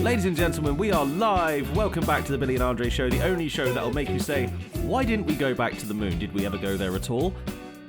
Ladies and gentlemen, we are live. Welcome back to the Billy and Andre Show, the only show that will make you say, why didn't we go back to the moon? Did we ever go there at all?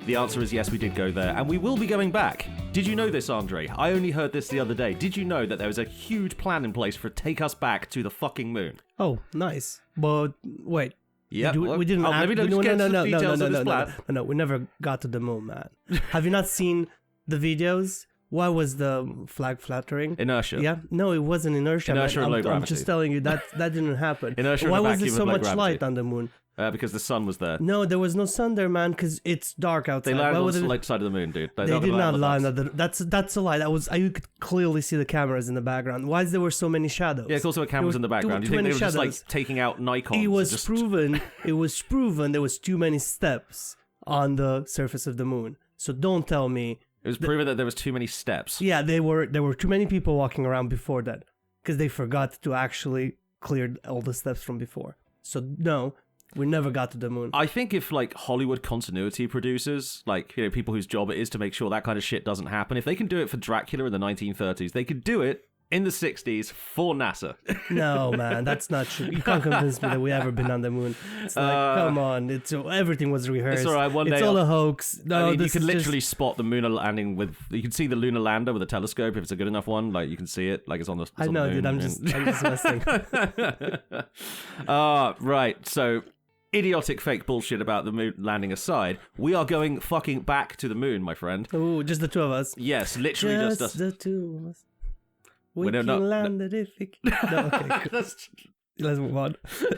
The answer is yes, we did go there, and we will be going back. Did you know this, Andre? I only heard this the other day. Did you know that there was a huge plan in place for take us back to the fucking moon? Oh, nice. But wait. Yeah, we didn't. Let me just get the details of this plan. No, we never got to the moon, man. Have you not seen the videos? Why was the flag fluttering? Inertia. Yeah, no, it wasn't inertia. Inertia and low gravity. I'm just telling you that didn't happen. Inertia. Why and was there so much gravity? light on the moon? Because the sun was there. No, there was no sun there, man. Because it's dark outside. They landed on the light side of the moon, dude. They did not land on the. That's a lie. You could clearly see the cameras in the background. Why there were so many shadows? Yeah, of course there were cameras in the background. You think they were just like taking out Nikon? It was proven there was too many steps on the surface of the moon. So don't tell me. It was proven that there was too many steps. Yeah, there were too many people walking around before that because they forgot to actually clear all the steps from before. So no, we never got to the moon. I think if like Hollywood continuity producers, like people whose job it is to make sure that kind of shit doesn't happen, if they can do it for Dracula in the 1930s, they could do it in the 60s for NASA. No, man, that's not true. You can't convince me that we ever been on the moon. It's like, come on, everything was rehearsed. It's all right. One day, it's all a hoax. No, I mean, you can literally spot the lunar landing you can see the lunar lander with a telescope if it's a good enough one. Like you can see it, like it's on the. I know, dude. I'm just messing. Right. So, idiotic fake bullshit about the moon landing aside, we are going fucking back to the moon, my friend. Ooh, just the two of us. Yes, literally just us. The two of us. We can land it if we can. No, okay, cool. Let's move on.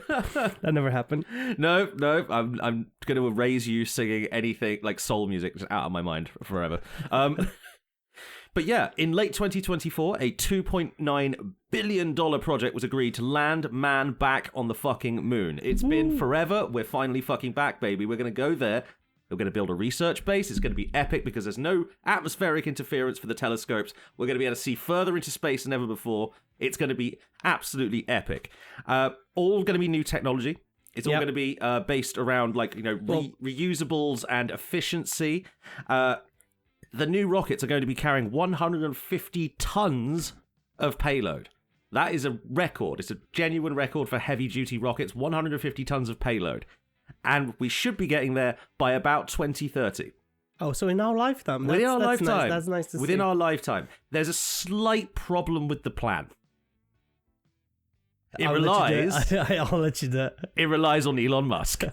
That never happened. No, I'm going to erase you singing anything like soul music just out of my mind forever. But yeah, in late 2024, a $2.9 billion project was agreed to land man back on the fucking moon. It's been forever. We're finally fucking back, baby. We're going to go there. We're going to build a research base. It's going to be epic because there's no atmospheric interference for the telescopes. We're going to be able to see further into space than ever before. It's going to be absolutely epic. All going to be new technology. It's all going to be based around reusables and efficiency. The new rockets are going to be carrying 150 tons of payload. That is a record. It's a genuine record for heavy-duty rockets. 150 tons of payload. And we should be getting there by about 2030. Oh, so in our lifetime. Within our lifetime. That's nice to see. Within our lifetime. There's a slight problem with the plan. I'll let you do. It relies on Elon Musk.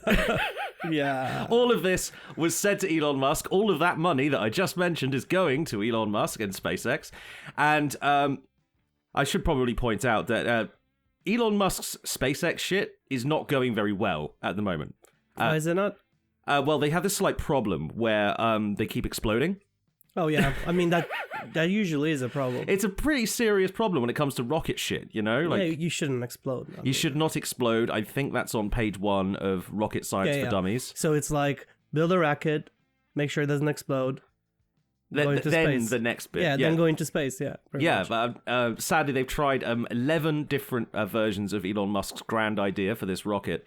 Yeah. All of this was said to Elon Musk. All of that money that I just mentioned is going to Elon Musk and SpaceX. And I should probably point out that Elon Musk's SpaceX shit is not going very well at the moment. Why is it not? Well, they have this slight problem where they keep exploding. Oh, yeah. I mean, that usually is a problem. It's a pretty serious problem when it comes to rocket shit, you know? Like, yeah, you shouldn't explode. You should not explode. I think that's on page 1 of Rocket Science for Dummies. So it's like, build a rocket, make sure it doesn't explode, go into space. The next bit. Yeah, then go into space, much. But sadly, they've tried 11 different versions of Elon Musk's grand idea for this rocket.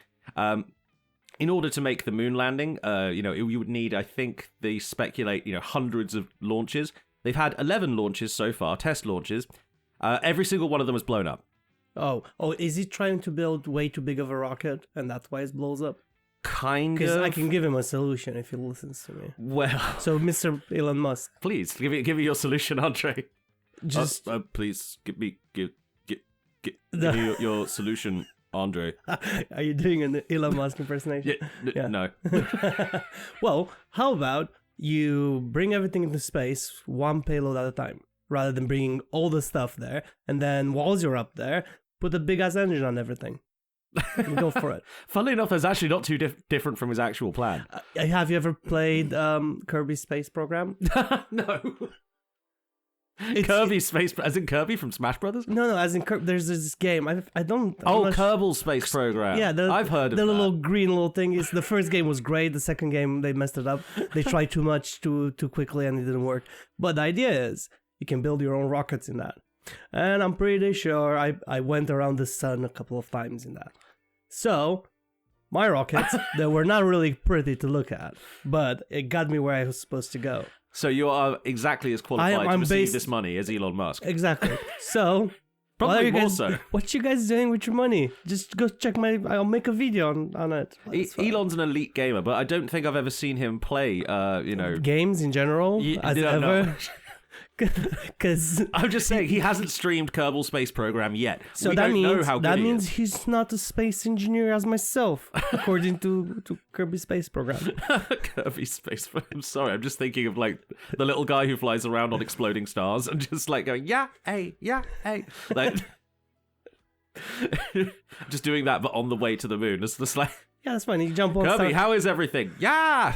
In order to make the moon landing, you would need, I think, they speculate, hundreds of launches. They've had 11 launches so far, test launches. Every single one of them has blown up. Oh, is he trying to build way too big of a rocket, and that's why it blows up? Kind of. Because I can give him a solution if he listens to me. Well, so Mr. Elon Musk, please give me your solution, Andre. Just please give me your solution, Andre. Are you doing an Elon Musk impersonation? Yeah. No. Well, how about you bring everything into space one payload at a time, rather than bringing all the stuff there, and then while you're up there, put a big-ass engine on everything. And go for it. Funnily enough, that's actually not too different from his actual plan. Have you ever played Kirby Space Program? No. Kirby Space, as in Kirby from Smash Brothers? No, as in there's this game. I don't. Kerbal Space Program. Yeah, I've heard of the that. little green little thing. Is the first game was great. The second game they messed it up. They tried too much too quickly and it didn't work. But the idea is you can build your own rockets in that. And I'm pretty sure I went around the sun a couple of times in that. So my rockets, they were not really pretty to look at, but it got me where I was supposed to go. So you are exactly as qualified to receive this money as Elon Musk. Exactly. So Probably more so. What you guys doing with your money? Just go check I'll make a video on it. Elon's an elite gamer, but I don't think I've ever seen him play, games in general, as ever. Because I'm just saying he hasn't streamed Kerbal Space Program yet. So we that don't means know how good means he's not a space engineer as myself, according to Kirby Space Program. Kirby Space Program. I'm sorry, I'm just thinking of like the little guy who flies around on exploding stars and just like going yeah, hey, like just doing that, but on the way to the moon. It's just like. Yeah, that's fine. You jump on. Kirby, how is everything? Yeah.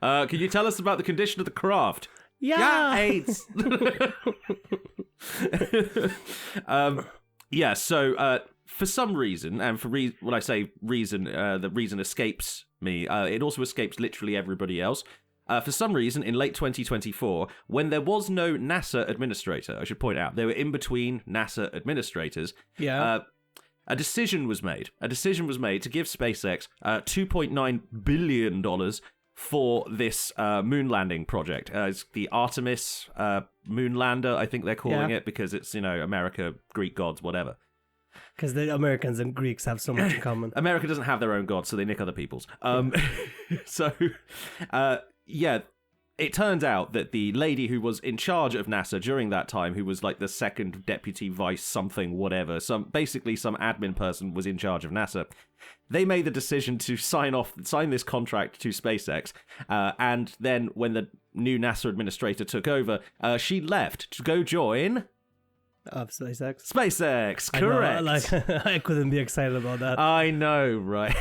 Can you tell us about the condition of the craft? Yeah, AIDS. So for some reason, and when I say reason, the reason escapes me. It also escapes literally everybody else. For some reason, in late 2024, when there was no NASA administrator, I should point out, they were in between NASA administrators. Yeah. A decision was made. A decision was made to give SpaceX $2.9 billion for this moon landing project. It's the Artemis moon lander, I think they're calling it, because it's, America, Greek gods, whatever. Because the Americans and Greeks have so much in common. America doesn't have their own gods, so they nick other people's. It turns out that the lady who was in charge of NASA during that time, who was like the second deputy vice something, whatever, some admin person was in charge of NASA. They made the decision to sign this contract to SpaceX, and then when the new NASA administrator took over, she left to go join SpaceX. SpaceX, correct. I couldn't be excited about that. I know, right?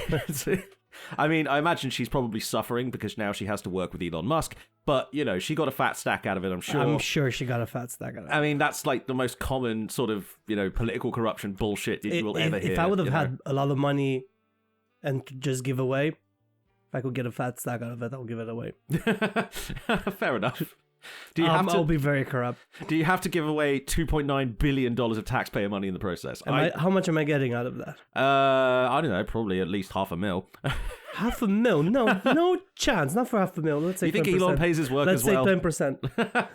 I mean, I imagine she's probably suffering because now she has to work with Elon Musk, but, she got a fat stack out of it, I'm sure. I'm sure she got a fat stack out of it. I mean, that's like the most common sort of, political corruption bullshit that you will ever hear. If I would have had a lot of money and could just give away, if I could get a fat stack out of it, I'll give it away. Fair enough. I'll be very corrupt. Do you have to give away $2.9 billion of taxpayer money in the process? How much am I getting out of that? I don't know, probably at least $500,000. $500,000? No chance. Not for $500,000. Let's say 10%. You think Elon pays his work as well? Let's say 10%.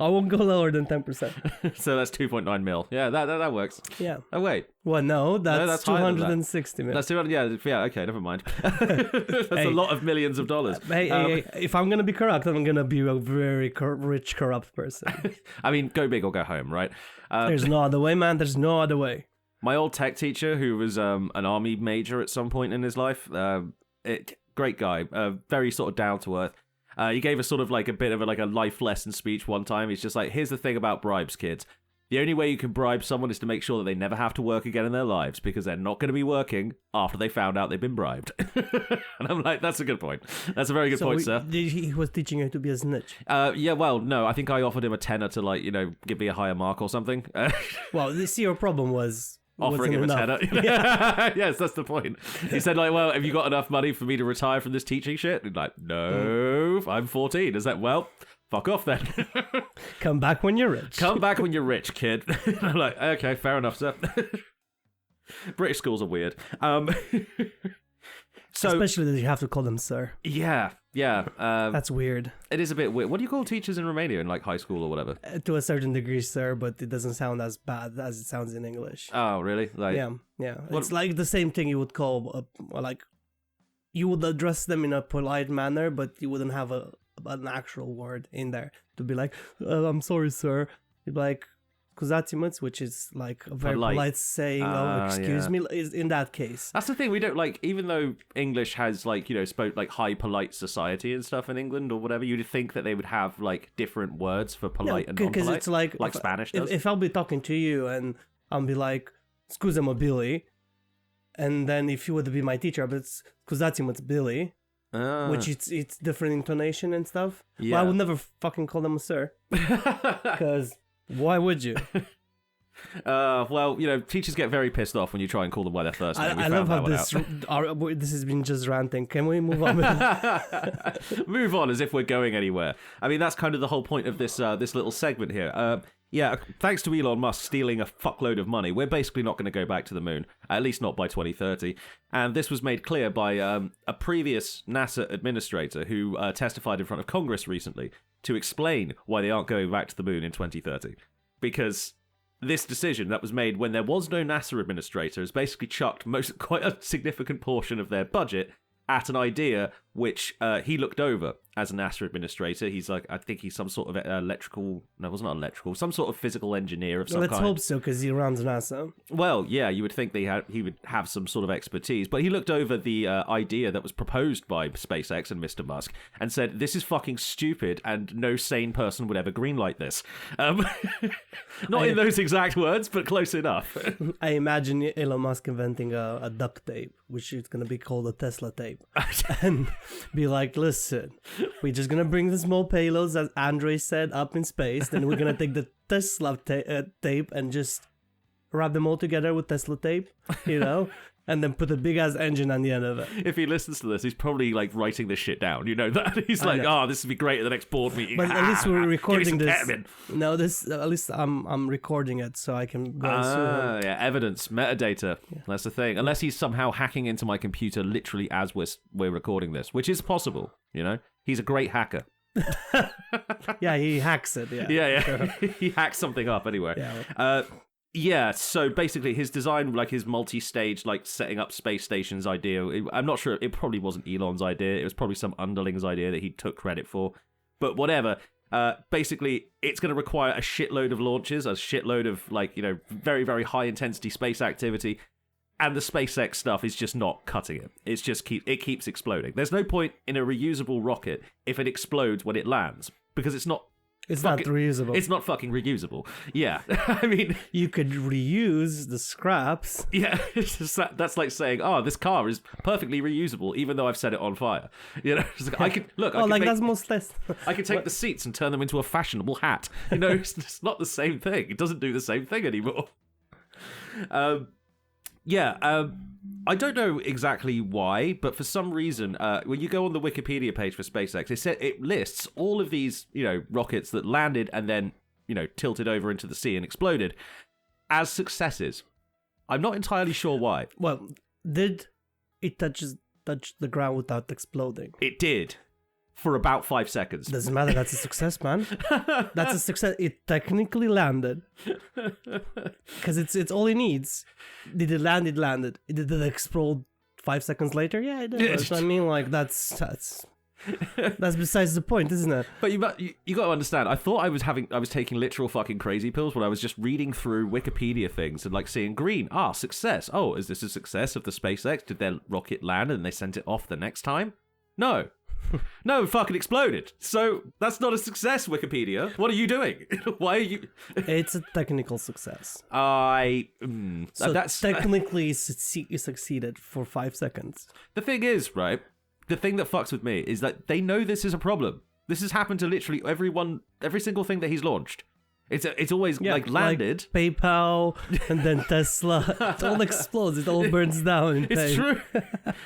I won't go lower than 10%. So that's 2.9 mil. Yeah, that works. Yeah. Oh, wait. Well, no, that's 260 million. That's 200, yeah, okay, never mind. That's a lot of millions of dollars. Hey, if I'm going to be corrupt, I'm going to be a very rich, corrupt person. I mean, go big or go home, right? There's no other way, man. There's no other way. My old tech teacher, who was an army major at some point in his life, great guy, very sort of down to earth. He gave us sort of like a bit of a life lesson speech one time. He's just like, here's the thing about bribes, kids. The only way you can bribe someone is to make sure that they never have to work again in their lives, because they're not going to be working after they found out they've been bribed. And I'm like, that's a good point. That's a very good point, sir. He was teaching you to be a snitch. Yeah, well, no, I think I offered him a tenner to give me a higher mark or something. Well, your problem was offering him a tenner. Yeah. Yes, that's the point. He said, well, have you got enough money for me to retire from this teaching shit? And like, no, I'm 14. Is that, well, fuck off then. Come back when you're rich. Come back when you're rich, kid. I'm like, okay, fair enough, sir. British schools are weird. So, especially that you have to call them sir. Yeah. That's weird. It is a bit weird. What do you call teachers in Romania in high school or whatever? To a certain degree, sir, but it doesn't sound as bad as it sounds in English. Oh, really? Yeah. It's like the same thing you would call, you would address them in a polite manner, but you wouldn't have an actual word in there to be like, I'm sorry, sir. You'd be like, Kuzatimuts, which is like a very polite saying, excuse me, is in that case. That's the thing, we don't even though English has spoke high polite society and stuff in England or whatever, you'd think that they would have different words for polite and non-polite. Because it's like Spanish does. If I'll be talking to you and I'll be like, Scusami Billy, and then if you were to be my teacher, but it's Kuzatimuts Billy, which it's different intonation and stuff. Yeah. Well, I would never fucking call them a sir. Because why would you? Well, teachers get very pissed off when you try and call them by their first name. I love how this has been just ranting. Can we move on? Move on as if we're going anywhere. I mean, that's kind of the whole point of this little segment here. Yeah, thanks to Elon Musk stealing a fuckload of money, we're basically not going to go back to the moon, at least not by 2030. And this was made clear by a previous NASA administrator who testified in front of Congress recently to explain why they aren't going back to the moon in 2030. Because this decision that was made when there was no NASA administrator has basically chucked quite a significant portion of their budget at an idea which he looked over as a NASA administrator. He's like, I think he's some sort of electrical... No, it wasn't electrical. Some sort of physical engineer of some kind. Let's hope so, because he runs NASA. Well, yeah, you would think he would have some sort of expertise. But he looked over the idea that was proposed by SpaceX and Mr. Musk and said, this is fucking stupid and no sane person would ever greenlight this. Not in those exact words, but close enough. I imagine Elon Musk inventing a duct tape, which is going to be called a Tesla tape. And be like, listen, we're just going to bring the small payloads, as Andre said, up in space. Then we're going to take the Tesla tape and just wrap them all together with Tesla tape, and then put a big-ass engine on the end of it. If he listens to this, he's probably, like, writing this shit down. You know that? He's like, this would be great at the next board meeting. But at least we're recording this. Ketamine. No, at least I'm recording it, so I can go and sue him. Yeah, evidence, metadata. Yeah. That's the thing. Unless he's somehow hacking into my computer literally as we're recording this, which is possible, He's a great hacker. Yeah, he hacks it, Yeah. Sure. He hacks something up anyway. Yeah. Yeah, so basically his design, like his multi-stage, like setting up space stations idea, I'm not sure, it probably wasn't Elon's idea, it was probably some underling's idea that he took credit for, but whatever. Basically, it's going to require a shitload of launches, a shitload of, very, very high-intensity space activity, and the SpaceX stuff is just not cutting it. It keeps exploding. There's no point in a reusable rocket if it explodes when it lands, because it's not reusable. It's not fucking reusable. Yeah. I mean... You could reuse the scraps. Yeah. That's like saying, this car is perfectly reusable, even though I've set it on fire. It's like, I could... Look, that's most less... I could take the seats and turn them into a fashionable hat. It's not the same thing. It doesn't do the same thing anymore. I don't know exactly why, but for some reason, when you go on the Wikipedia page for SpaceX, it lists all of these, rockets that landed and then, tilted over into the sea and exploded as successes. I'm not entirely sure why. Well, did it touch the ground without exploding? It did. For about 5 seconds. Doesn't matter, that's a success, man. That's a success. It technically landed. Because it's all it needs. Did it land? It landed. Did it explode 5 seconds later? Yeah, it did. So I mean, like, that's besides the point, isn't it? But you got to understand, I thought I was taking literal fucking crazy pills when I was just reading through Wikipedia things and, like, seeing green. Success. Oh, is this a success of the SpaceX? Did their rocket land and they sent it off the next time? No. No, it fucking exploded. So that's not a success, Wikipedia. What are you doing? Why are you... It's a technical success. That's technically you succeeded for 5 seconds. The thing is, right? The thing that fucks with me is that they know this is a problem. This has happened to literally every single thing that he's launched. It's always landed. Like PayPal and then Tesla. It all explodes. It all burns down. It's true.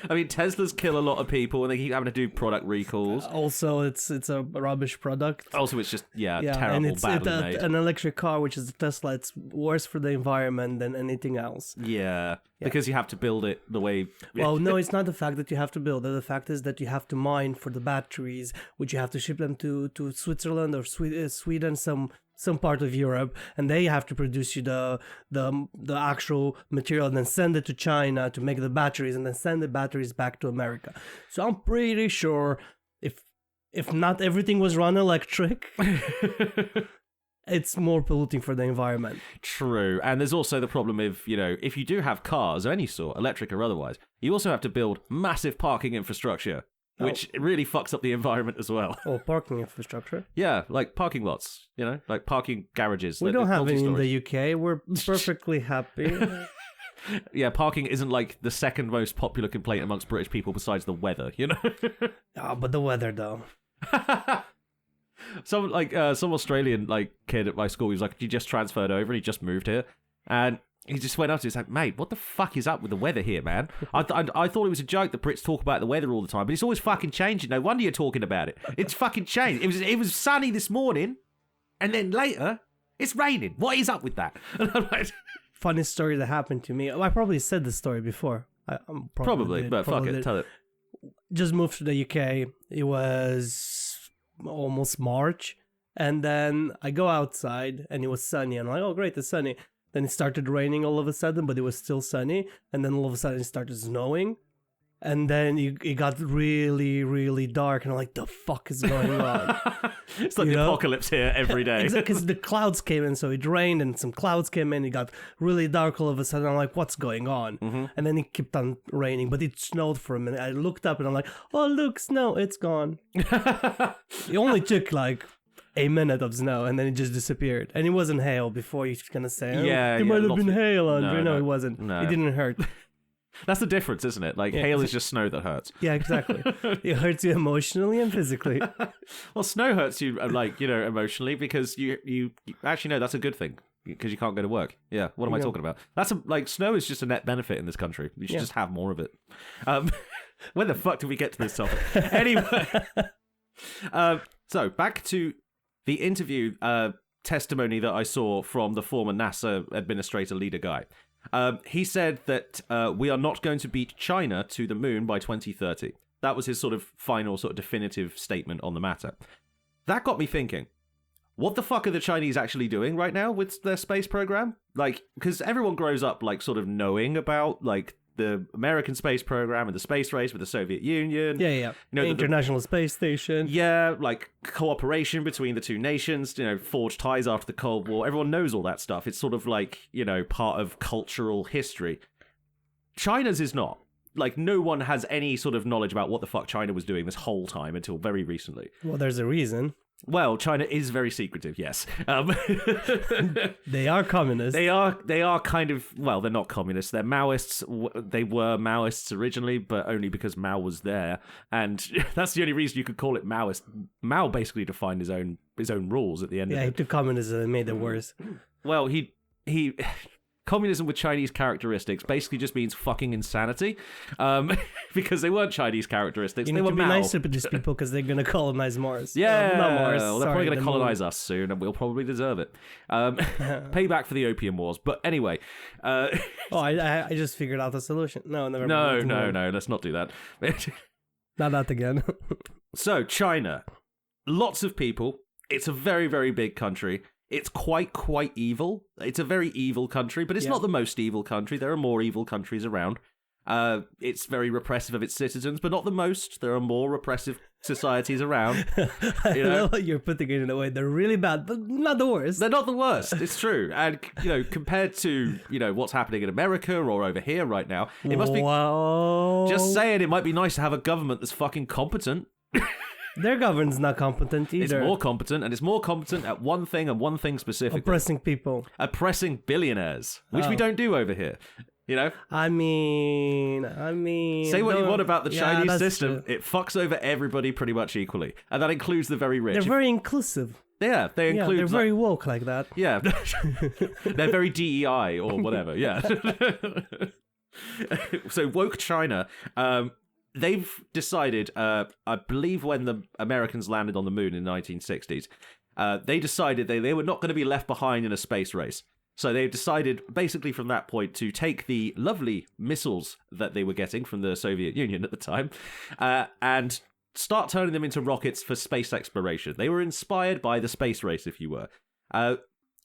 I mean, Teslas kill a lot of people and they keep having to do product recalls. Also, it's a rubbish product. Also, it's just, terrible, and it's badly made. An electric car, which is a Tesla, it's worse for the environment than anything else. Yeah, because you have to build it the way... Well, no, it's not the fact that you have to build it. The fact is that you have to mine for the batteries, which you have to ship them to Switzerland or Sweden, some part of Europe, and they have to produce you the actual material and then send it to China to make the batteries and then send the batteries back to America. So I'm pretty sure if not everything was run electric, it's more polluting for the environment. True. And there's also the problem of, if you do have cars of any sort, electric or otherwise, you also have to build massive parking infrastructure. Which really fucks up the environment as well. Oh, parking infrastructure? Yeah, like parking lots, like parking garages. We don't have any in the UK. We're perfectly happy. Yeah, parking isn't like the second most popular complaint amongst British people besides the weather, But the weather, though. Some Australian kid at my school, he was like, he just transferred over and he just moved here. And he just went up to us like, mate, what the fuck is up with the weather here, man? I thought it was a joke that Brits talk about the weather all the time, but it's always fucking changing. No wonder you're talking about it. It's fucking changed. It was sunny this morning, and then later, it's raining. What is up with that? Funny story that happened to me. I probably said this story before. Probably, but fuck it, tell it. Just moved to the UK. It was almost March, And then I go outside and it was sunny. And I'm like, oh, great, it's sunny. Then it started raining all of a sudden, but it was still sunny. And then all of a sudden it started snowing. And then it got really, really dark. And I'm like, the fuck is going on? It's like the apocalypse here every day. Exactly, because the clouds came in. So it rained and some clouds came in. It got really dark all of a sudden. I'm like, what's going on? Mm-hmm. And then it kept on raining, but it snowed for a minute. I looked up and I'm like, oh, look, snow, it's gone. It only took like a minute of snow and then it just disappeared. And it wasn't hail before you're going to say, oh, it might have been hail, Andre. No, it wasn't. No. It didn't hurt. That's the difference, isn't it? Like, hail is just snow that hurts. Yeah, exactly. It hurts you emotionally and physically. Well, snow hurts you, like, emotionally because you actually, no, that's a good thing because you can't go to work. Yeah, what am I talking about? Snow is just a net benefit in this country. We should just have more of it. When the fuck did we get to this topic? Anyway, so back to the interview testimony that I saw from the former NASA administrator leader guy. He said that we are not going to beat China to the moon by 2030. That was his sort of final sort of definitive statement on the matter. That got me thinking, what the fuck are the Chinese actually doing right now with their space program? Like, because everyone grows up, like, sort of knowing about, like, the American space program and the space race with the Soviet Union. Yeah. The International Space Station. Yeah, like cooperation between the two nations, forged ties after the Cold War. Everyone knows all that stuff. It's sort of like, part of cultural history. China's is not. Like, no one has any sort of knowledge about what the fuck China was doing this whole time until very recently. Well, there's a reason. Well, China is very secretive, yes. They are communists. They are kind of, well, they're not communists. They're Maoists. They were Maoists originally, but only because Mao was there. And that's the only reason you could call it Maoist. Mao basically defined his own rules at the end of it. Yeah, he took communism and made it worse. Well, he communism with Chinese characteristics basically just means fucking insanity, because they weren't Chinese characteristics. You they need way to be nicer to these people because they're going to colonize Mars. Yeah, not Mars. Well, they're probably going to colonize us soon, and we'll probably deserve it. Payback for the Opium Wars. But anyway, I just figured out the solution. No, never mind. No, let's not do that. Not that again. So China, lots of people. It's a very, very big country. It's quite evil. It's a very evil country, but it's not the most evil country. There are more evil countries around. It's very repressive of its citizens, but not the most. There are more repressive societies around. I know what you're putting it in a way. They're really bad, but not the worst. They're not the worst. It's true. And, compared to, what's happening in America or over here right now, it must be... Just saying, it might be nice to have a government that's fucking competent. Their government's not competent either. It's more competent, and it's more competent at one thing and one thing specifically. Oppressing people. Oppressing billionaires, which we don't do over here. I mean... Say what you want about the Chinese system, true. It fucks over everybody pretty much equally. And that includes the very rich. They're very inclusive. Yeah, they include... they're very woke like that. Yeah. They're very DEI or whatever, yeah. So woke China... they've decided, I believe when the Americans landed on the moon in the 1960s, they decided they were not going to be left behind in a space race. So they decided, basically from that point, to take the lovely missiles that they were getting from the Soviet Union at the time, and start turning them into rockets for space exploration. They were inspired by the space race, if you were.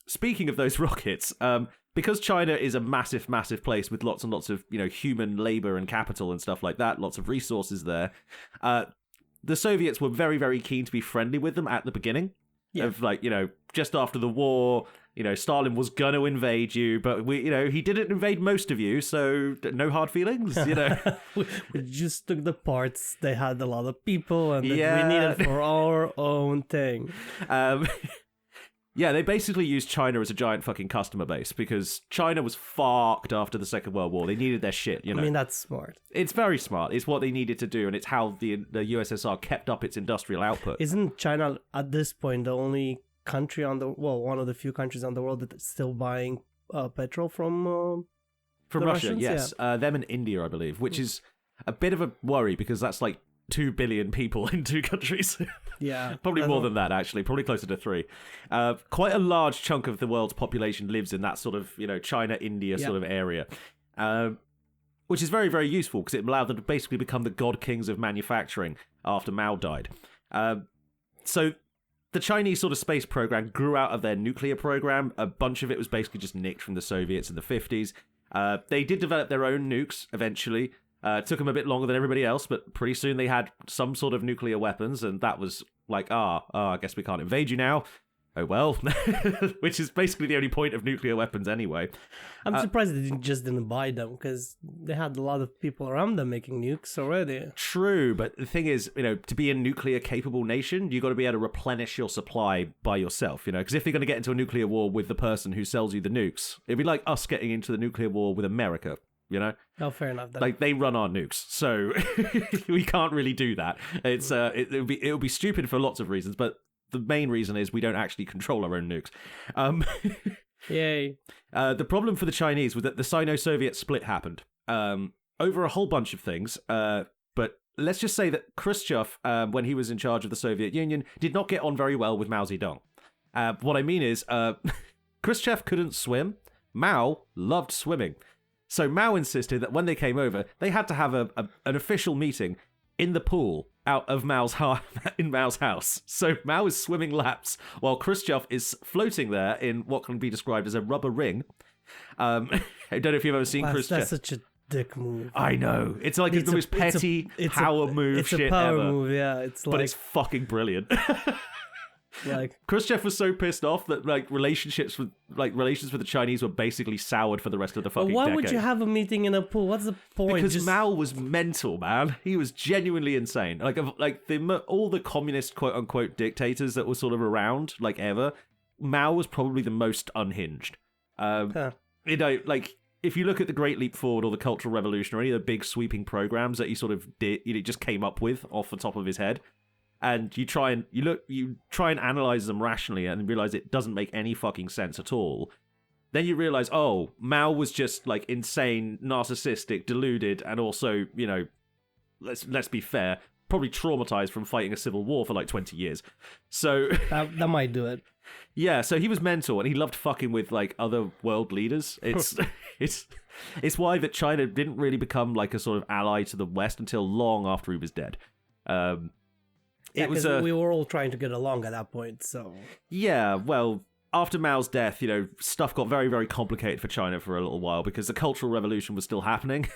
Speaking of those rockets, because China is a massive, massive place with lots and lots of, human labor and capital and stuff like that, lots of resources there, the Soviets were very, very keen to be friendly with them at the beginning. Yeah. Of just after the war, Stalin was going to invade you, but he didn't invade most of you, so no hard feelings, We just took the parts. They had a lot of people, and we needed for our own thing. Yeah, they basically used China as a giant fucking customer base because China was fucked after the Second World War. They needed their shit, I mean, that's smart. It's very smart. It's what they needed to do, and it's how the USSR kept up its industrial output. Isn't China, at this point, the only country one of the few countries on the world that's still buying petrol from Russia, Russians? yes. Yeah. Them and India, I believe, which is a bit of a worry because that's like 2 billion people in 2 countries. Yeah. Probably more than that, actually. Probably closer to 3. Quite a large chunk of the world's population lives in that sort of, China, India sort of area. Which is very, very useful because it allowed them to basically become the god kings of manufacturing after Mao died. So the Chinese sort of space program grew out of their nuclear program. A bunch of it was basically just nicked from the Soviets in the 50s. They did develop their own nukes eventually. It took them a bit longer than everybody else, but pretty soon they had some sort of nuclear weapons, and that was like, I guess we can't invade you now. Oh well, which is basically the only point of nuclear weapons anyway. I'm surprised they just didn't buy them, because they had a lot of people around them making nukes already. True, but the thing is, to be a nuclear capable nation, you got to be able to replenish your supply by yourself, because if you're going to get into a nuclear war with the person who sells you the nukes, it'd be like us getting into the nuclear war with America. Oh, fair enough. Then. Like, they run our nukes, so we can't really do that. It's it'll be stupid for lots of reasons, but the main reason is we don't actually control our own nukes. Yay. The problem for the Chinese was that the Sino-Soviet split happened over a whole bunch of things. But let's just say that Khrushchev, when he was in charge of the Soviet Union, did not get on very well with Mao Zedong. What I mean is, Khrushchev couldn't swim. Mao loved swimming. So Mao insisted that when they came over, they had to have an official meeting in the pool out of in Mao's house. So Mao is swimming laps while Khrushchev is floating there in what can be described as a rubber ring. I don't know if you've ever seen Khrushchev. That's such a dick move. I know. It's like the most petty power move it's shit a power ever. move, yeah. But it's fucking brilliant. Like Khrushchev was so pissed off that relations with the Chinese were basically soured for the rest of the fucking why decade. would you have a meeting in a pool? What's the point? Because Mao was mental, man. He was genuinely insane. All the communist quote unquote dictators that were sort of around ever, Mao was probably the most unhinged. If you look at the Great Leap Forward or the Cultural Revolution or any of the big sweeping programs that he sort of did, just came up with off the top of his head. And you try and analyze them rationally and realize it doesn't make any fucking sense at all. Then you realize, Mao was just insane, narcissistic, deluded, and also, let's be fair, probably traumatized from fighting a civil war for 20 years. So that might do it. Yeah, so he was mental and he loved fucking with other world leaders. It's why that China didn't really become a sort of ally to the West until long after he was dead. We were all trying to get along at that point, so... Yeah, well, after Mao's death, stuff got very, very complicated for China for a little while because the Cultural Revolution was still happening.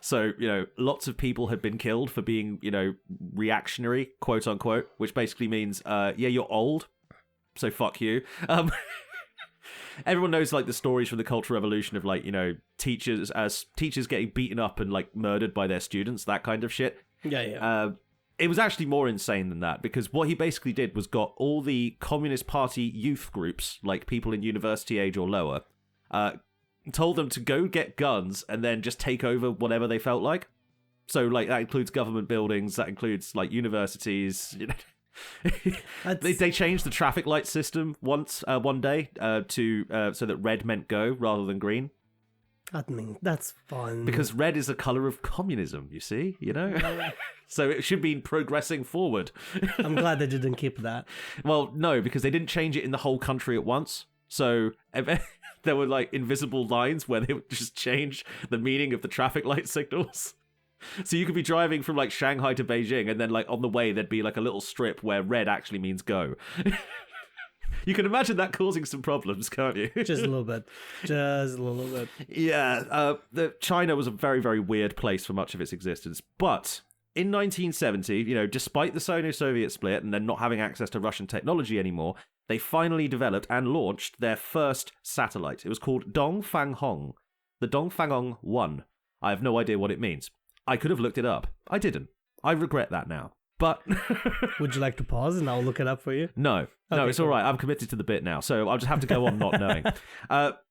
So, lots of people had been killed for being, reactionary, quote unquote, which basically means, you're old, so fuck you. Everyone knows, the stories from the Cultural Revolution of, teachers getting beaten up and, murdered by their students, that kind of shit. Yeah. It was actually more insane than that, because what he basically did was got all the Communist Party youth groups, people in university age or lower, told them to go get guns and then just take over whatever they felt like. So, that includes government buildings, that includes, universities, They changed the traffic light system one day to so that red meant go rather than green. That's fun. Because red is the color of communism, you see, So it should be progressing forward. I'm glad they didn't keep that. Well, no, because they didn't change it in the whole country at once. So there were invisible lines where they would just change the meaning of the traffic light signals. So you could be driving from Shanghai to Beijing, and then on the way there'd be a little strip where red actually means go. You can imagine that causing some problems, can't you? Just a little bit. Yeah, China was a very, very weird place for much of its existence. But in 1970, despite the Sino-Soviet split and then not having access to Russian technology anymore, they finally developed and launched their first satellite. It was called Dongfanghong. The Dongfanghong 1. I have no idea what it means. I could have looked it up. I didn't. I regret that now. But would you like to pause and I'll look it up for you? No, it's all right. I'm committed to the bit now, so I'll just have to go on not knowing.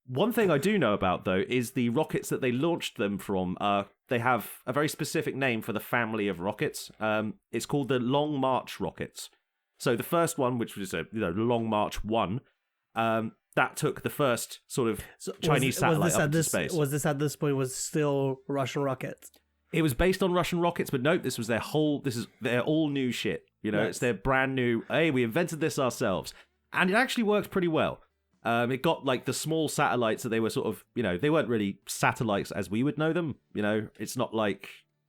One thing I do know about, though, is the rockets that they launched them from. They have a very specific name for the family of rockets. It's called the Long March rockets. So the first one, which was the Long March 1, that took the first sort of Chinese satellite up into space. Was this at this point was still Russian rockets? It was based on Russian rockets, but no, this is their all new shit. Nice. It's their brand new, hey, we invented this ourselves. And it actually worked pretty well. It got the small satellites that they were sort of, they weren't really satellites as we would know them. It's not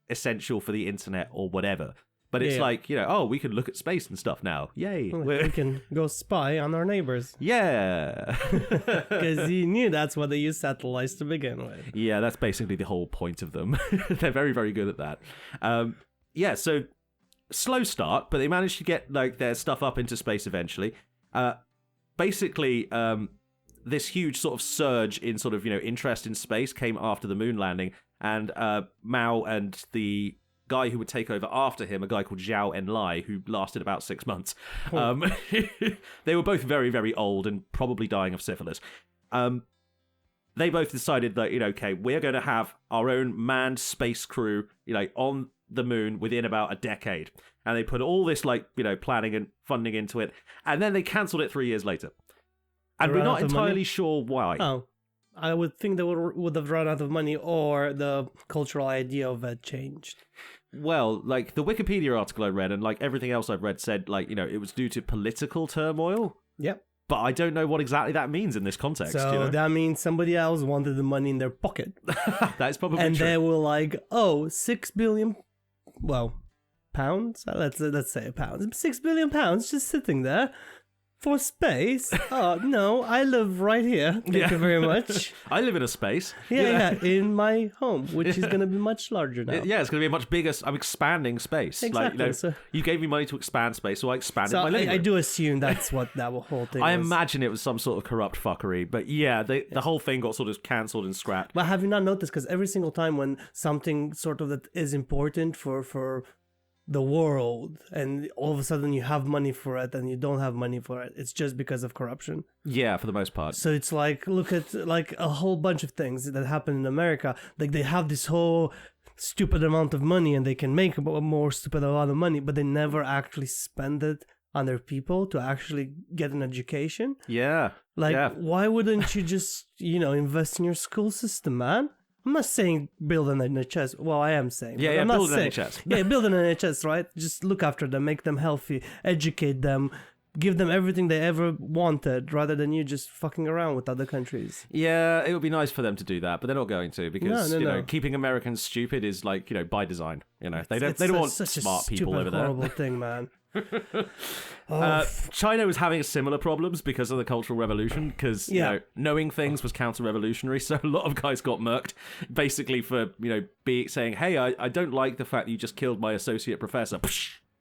essential for the internet or whatever. But it's Yeah. like, oh, we can look at space and stuff now. Yay. We can go spy on our neighbors. Yeah. Because he knew that's what they used satellites to begin with. Yeah, that's basically the whole point of them. They're very, very good at that. Yeah, so slow start, but they managed to get like their stuff up into space eventually. Basically, this huge sort of surge in sort of, interest in space came after the moon landing, and Mao and the guy who would take over after him, a guy called Zhao Enlai, who lasted about 6 months. They were both very, very old and probably dying of syphilis. They both decided that, okay, we're going to have our own manned space crew, on the moon within about a decade. And they put all this, planning and funding into it. And then they cancelled it 3 years later. And we're not entirely sure why. Oh, I would think they would have run out of money, or the cultural idea of it changed. Well, like the Wikipedia article I read and like everything else I've read said it was due to political turmoil. Yep. But I don't know what exactly that means in this context. So that means somebody else wanted the money in their pocket. That is probably and true. they were like, oh, 6 billion, pounds? Let's say pounds. 6 billion pounds just sitting there. For space? Oh, no, I live right here. Thank you very much. I live in a space. Yeah, in my home, which is going to be much larger now. Yeah, it's going to be a much bigger... I'm expanding space. Exactly. You gave me money to expand space, so I expanded my living room. I do assume that's what that whole thing I was. imagine it was some sort of corrupt fuckery. But yeah, the whole thing got sort of cancelled and scrapped. But have you not noticed? Because every single time when something sort of that is important for the world, and all of a sudden you have money for it and you don't have money for it, it's just because of corruption. Yeah, for the most part. So it's like, look at like a whole bunch of things that happen in America. Like they have this whole stupid amount of money and they can make a more stupid amount of money, but they never actually spend it on their people to actually get an education. Yeah. Why wouldn't you just, invest in your school system, man? I'm not saying build an NHS. Well, I am saying. Yeah, build an NHS. Yeah, build an NHS, right? Just look after them, make them healthy, educate them, give them everything they ever wanted, rather than you just fucking around with other countries. Yeah, it would be nice for them to do that, but they're not going to, because no. keeping Americans stupid is by design. They don't want smart people over there. It's such a horrible thing, man. China was having similar problems because of the Cultural Revolution, because knowing things was counter-revolutionary, so a lot of guys got murked basically for saying, hey, I don't like the fact that you just killed my associate professor.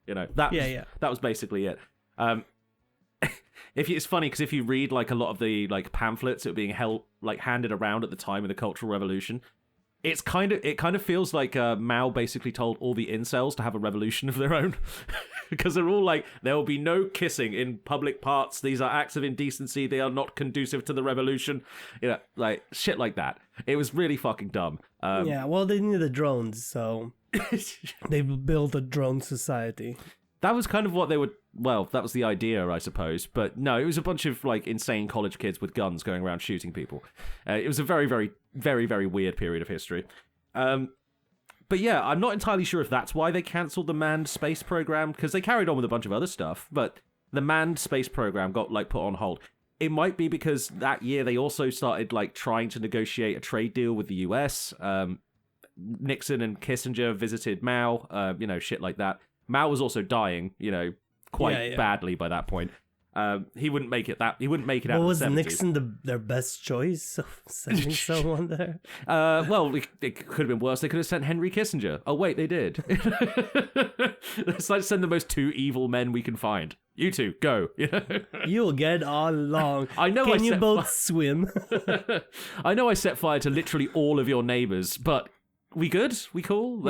That was basically it. It's funny because if you read a lot of the pamphlets that were being handed around at the time of the Cultural Revolution, it kind of feels like Mao basically told all the incels to have a revolution of their own. Because they're all like, there will be no kissing in public parts. These are acts of indecency. They are not conducive to the revolution. Shit like that. It was really fucking dumb. Well, they needed drones, so they built a drone society. That was kind of what they would... Well, that was the idea, I suppose. But no, it was a bunch of insane college kids with guns going around shooting people. It was a very, very, very, very weird period of history. But yeah, I'm not entirely sure if that's why they cancelled the manned space program, because they carried on with a bunch of other stuff, but the manned space program got put on hold. It might be because that year they also started trying to negotiate a trade deal with the US. Nixon and Kissinger visited Mao, shit like that. Mao was also dying, quite badly by that point. He wouldn't make it out. Well, was Nixon their best choice of sending someone there? Well, it could have been worse. They could have sent Henry Kissinger. Oh wait, they did. Let's send the most two evil men we can find. You two, go. You'll get along. I know. Can you both swim? I know I set fire to literally all of your neighbors, but we good? We cool?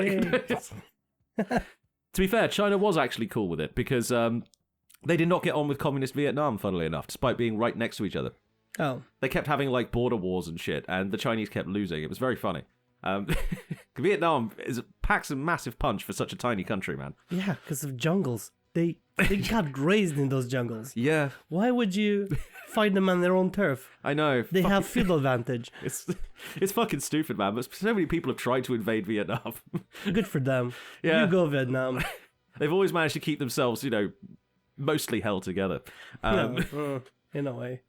To be fair, China was actually cool with it because they did not get on with communist Vietnam, funnily enough, despite being right next to each other. Oh. They kept having border wars and shit, and the Chinese kept losing. It was very funny. Vietnam packs a massive punch for such a tiny country, man. Yeah, because of jungles. They got raised in those jungles. Yeah. Why would you fight them on their own turf? I know. They have field advantage. It's fucking stupid, man. But so many people have tried to invade Vietnam. Good for them. Yeah. You go, Vietnam. They've always managed to keep themselves, mostly held together. In a way.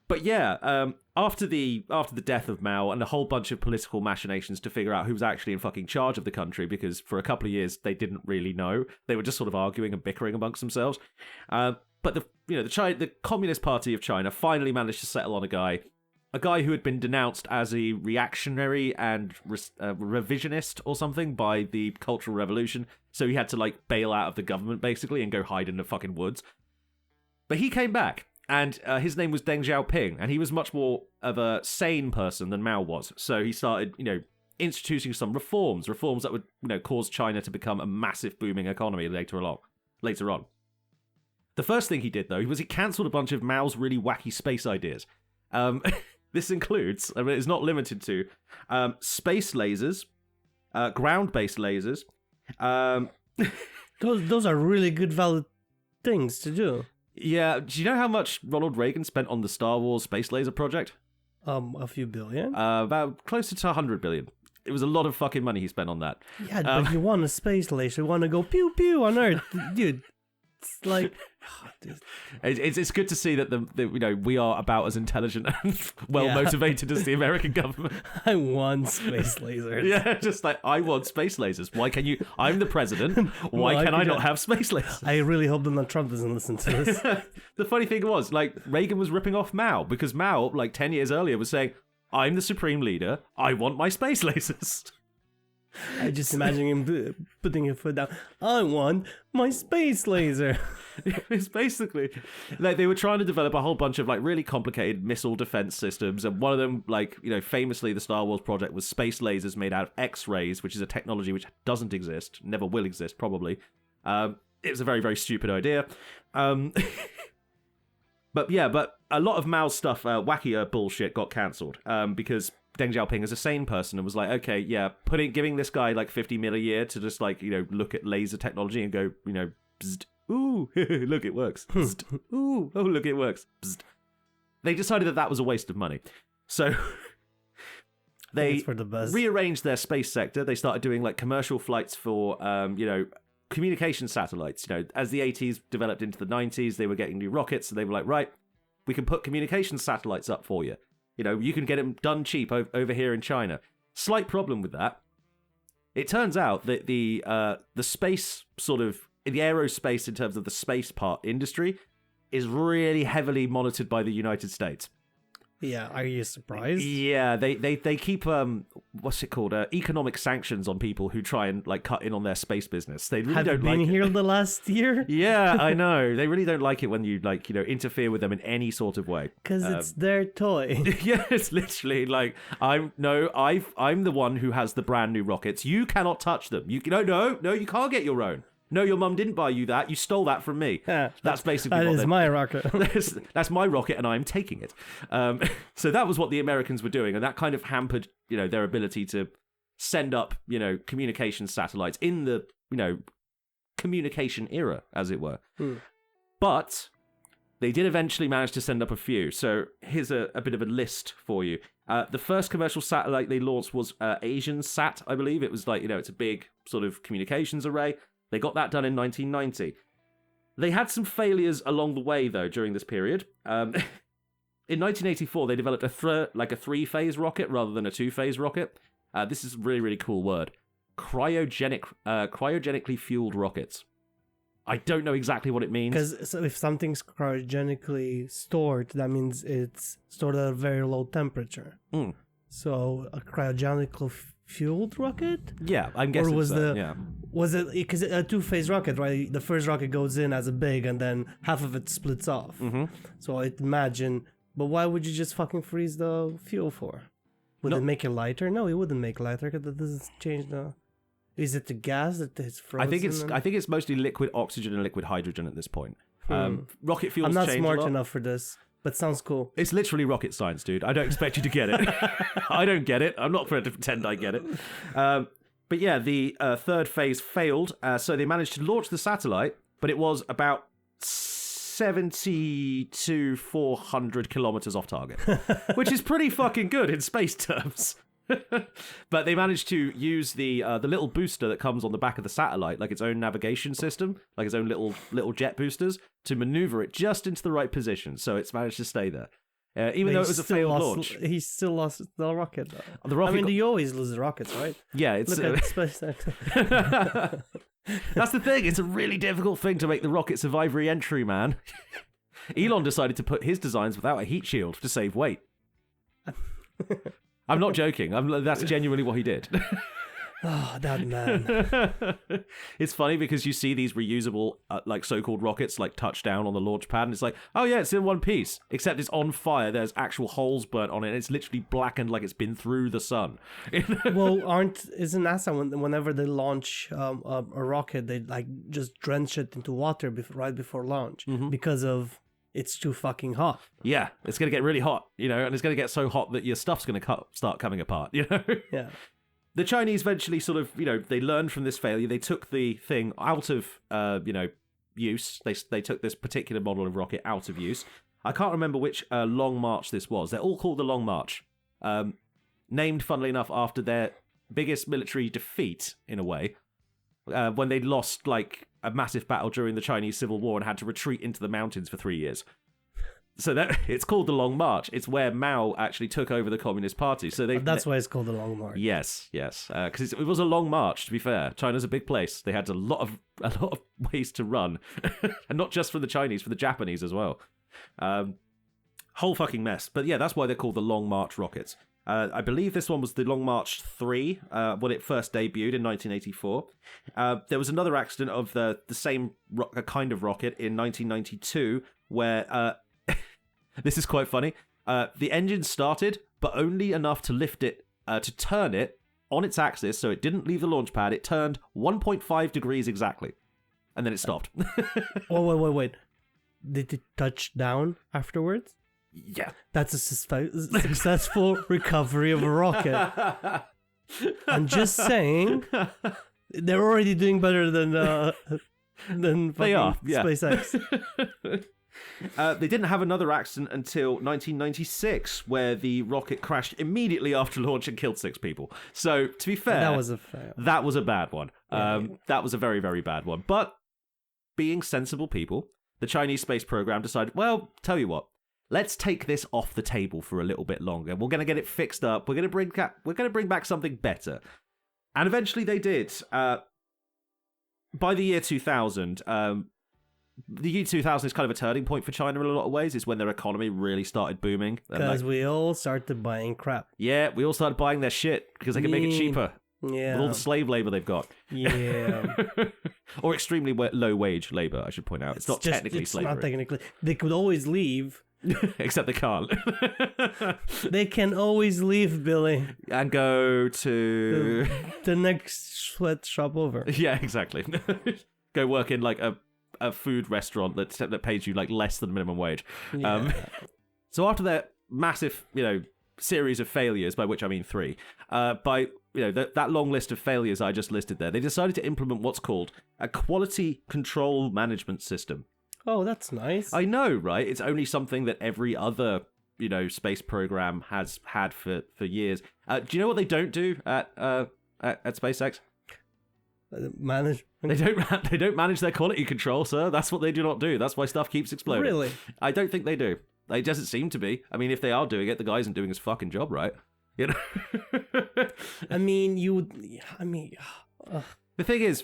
But yeah, after the death of Mao and a whole bunch of political machinations to figure out who was actually in fucking charge of the country, because for a couple of years they didn't really know. They were just sort of arguing and bickering amongst themselves. But the Communist Party of China finally managed to settle on a guy who had been denounced as a reactionary and revisionist or something by the Cultural Revolution. So he had to like bail out of the government basically and go hide in the fucking woods. But he came back. And his name was Deng Xiaoping, and he was much more of a sane person than Mao was. So he started, introducing some reforms that would, cause China to become a massive booming economy later on. The first thing he did, though, was he cancelled a bunch of Mao's really wacky space ideas. This includes, it's not limited to, space lasers, ground-based lasers. Those are really good, valid things to do. Yeah, do you know how much Ronald Reagan spent on the Star Wars space laser project? A few billion? About closer to 100 billion. It was a lot of fucking money he spent on that. Yeah, but you want a space laser, you want to go pew pew on Earth, dude. It's like, it's good to see that we are about as intelligent and well motivated as the American government. I want space lasers. Yeah, just like I want space lasers. Why can you? I'm the president. Why can I not have space lasers? I really hope Donald Trump doesn't listen to this. The funny thing was, like, Reagan was ripping off Mao because Mao, like 10 years earlier, was saying, "I'm the supreme leader. I want my space lasers." I just imagine him putting his foot down. I want my space laser. It's basically like they were trying to develop a whole bunch of like really complicated missile defense systems, and one of them, like, famously the Star Wars project was space lasers made out of X-rays, which is a technology which doesn't exist, never will exist, probably. It was a very, very stupid idea. But a lot of Mao's stuff, wackier bullshit, got cancelled because Deng Xiaoping is a sane person and was like, okay, yeah, giving this guy like 50 mil a year to just like, look at laser technology and go, bzzzt, ooh, look, it works. Bzzzt, ooh, oh, look, it works. Bzzzt. They decided that was a waste of money. So they rearranged their space sector. They started doing like commercial flights for, communication satellites. As the 80s developed into the 90s, they were getting new rockets. So they were like, right, we can put communication satellites up for you. You can get them done cheap over here in China. Slight problem with that. It turns out that the space sort of, the aerospace in terms of the space part industry is really heavily monitored by the United States. Yeah, are you surprised? Yeah, they keep what's it called? Economic sanctions on people who try and like cut in on their space business. They really don't like it. Have you been here the last year? Yeah, I know. They really don't like it when you like interfere with them in any sort of way. Because it's their toy. Yeah, it's literally like I'm the one who has the brand new rockets. You cannot touch them. You you can't get your own. No, your mum didn't buy you that. You stole that from me. Yeah, that's basically that is my rocket. That's my rocket, and I'm taking it. So that was what the Americans were doing, and that kind of hampered, their ability to send up, communication satellites in the, communication era, as it were. But they did eventually manage to send up a few. So here's a bit of a list for you. The first commercial satellite they launched was Asian Sat, I believe. It was like, it's a big sort of communications array. They got that done in 1990. They had some failures along the way, though, during this period. In 1984, they developed a three-phase rocket rather than a two-phase rocket. This is a really, really cool word. Cryogenically fueled rockets. I don't know exactly what it means. Because if something's cryogenically stored, that means it's stored at a very low temperature. So a cryogenically fueled rocket? Yeah, I'm guessing. Or was it because a two-phase rocket, right? The first rocket goes in as a big, and then half of it splits off. Mm-hmm. So I'd imagine. But why would you just fucking freeze the fuel for? Would it make it lighter? No, it wouldn't make it lighter because it doesn't change the. Is it the gas that is frozen? I think it's mostly liquid oxygen and liquid hydrogen at this point. Rocket fuels. I'm not change smart a lot. enough for this. But sounds cool. It's literally rocket science, dude. I don't expect you to get it. I don't get it. I'm not going to pretend I get it. But yeah, the third phase failed. So they managed to launch the satellite, but it was about 70 to 400 kilometers off target, which is pretty fucking good in space terms. But they managed to use the little booster that comes on the back of the satellite, like its own navigation system, like its own little jet boosters, to maneuver it just into the right position. So it's managed to stay there. even though it was a failed launch. He still lost the rocket, though. The rocket I mean, you always lose the rockets, right? Yeah, it's... Look at SpaceX. That's the thing. It's a really difficult thing to make the rocket survive re-entry, man. Elon decided to put his designs without a heat shield to save weight. I'm not joking. That's genuinely what he did. Oh, that man. It's funny because you see these reusable, like so-called rockets, like touch down on the launch pad, and it's like, oh yeah, it's in one piece. Except it's on fire. There's actual holes burnt on it. And it's literally blackened like it's been through the sun. Well, isn't NASA whenever they launch a rocket, they like just drench it into water right before launch because of it's too fucking hot. Yeah, it's gonna get really hot, and it's gonna get so hot that your stuff's gonna start coming apart. Yeah. The Chinese eventually sort of, they learned from this failure. They took the thing out of, use. They took this particular model of rocket out of use. I can't remember which Long March this was. They're all called the Long March. Named, funnily enough, after their biggest military defeat, in a way, when they lost, like, a massive battle during the Chinese Civil War and had to retreat into the mountains for 3 years. So it's called the Long March. It's where Mao actually took over the Communist Party. So that's why it's called the Long March. Yes. Because it was a long march. To be fair, China's a big place. They had a lot of ways to run, and not just for the Chinese, for the Japanese as well. Whole fucking mess. But yeah, that's why they're called the Long March rockets. I believe this one was the Long March 3 when it first debuted in 1984. There was another accident of the same kind of rocket in 1992 where. This is quite funny. The engine started, but only enough to lift it, to turn it on its axis, so it didn't leave the launch pad. It turned 1.5 degrees exactly, and then it stopped. Wait. Did it touch down afterwards? Yeah. That's a successful recovery of a rocket. I'm just saying, they're already doing better than they are, yeah. SpaceX. They didn't have another accident until 1996, where the rocket crashed immediately after launch and killed 6 people. So, to be fair, that was a fail. That was a bad one. Yeah. That was a very, very bad one. But being sensible people, the Chinese space program decided, well, tell you what, let's take this off the table for a little bit longer. We're going to get it fixed up. We're going to bring back something better. And eventually they did. By the year 2000, the year 2000 is kind of a turning point for China in a lot of ways. It's when their economy really started booming. Because we all started buying crap. Yeah, we all started buying their shit because they can make it cheaper. Yeah. With all the slave labor they've got. Yeah. Or extremely low wage labor, I should point out. It's not technically slavery. It's not technically. They could always leave. Except they can't. They can always leave, Billy. And go to the next sweatshop over. Yeah, exactly. Go work in like a food restaurant that pays you like less than minimum wage. Yeah. So after that massive, series of failures, by which I mean 3, that long list of failures I just listed there, they decided to implement what's called a quality control management system. Oh, that's nice. I know, right? It's only something that every other, space program has had for years. Do you know what they don't do at SpaceX? Manage. They don't manage their quality control, sir. That's what they do not do. That's why stuff keeps exploding. Really? I don't think they do. It doesn't seem to be. I mean, if they are doing it, the guy isn't doing his fucking job right. I mean, the thing is,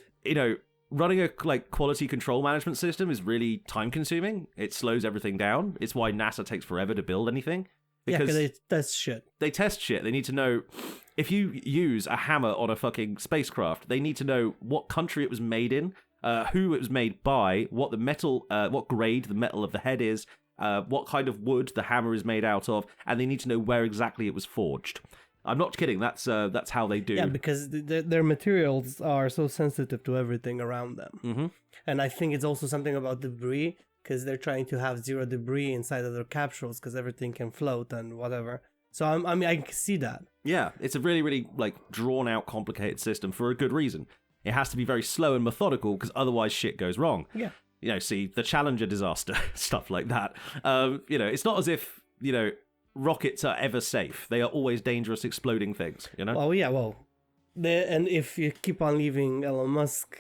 running a quality control management system is really time consuming. It slows everything down. It's why NASA takes forever to build anything. Because they test shit. They test shit. They need to know if you use a hammer on a fucking spacecraft, they need to know what country it was made in, who it was made by, what grade the metal of the head is, what kind of wood the hammer is made out of, and they need to know where exactly it was forged. I'm not kidding. That's how they do. Yeah, because their materials are so sensitive to everything around them. Mm-hmm. And I think it's also something about debris, because they're trying to have zero debris inside of their capsules, because everything can float and whatever. So I can see that. Yeah, it's a really, really drawn out, complicated system for a good reason. It has to be very slow and methodical, because otherwise shit goes wrong. Yeah. See the Challenger disaster, stuff like that. It's not as if rockets are ever safe. They are always dangerous, exploding things. Oh yeah, well, And if you keep on leaving Elon Musk,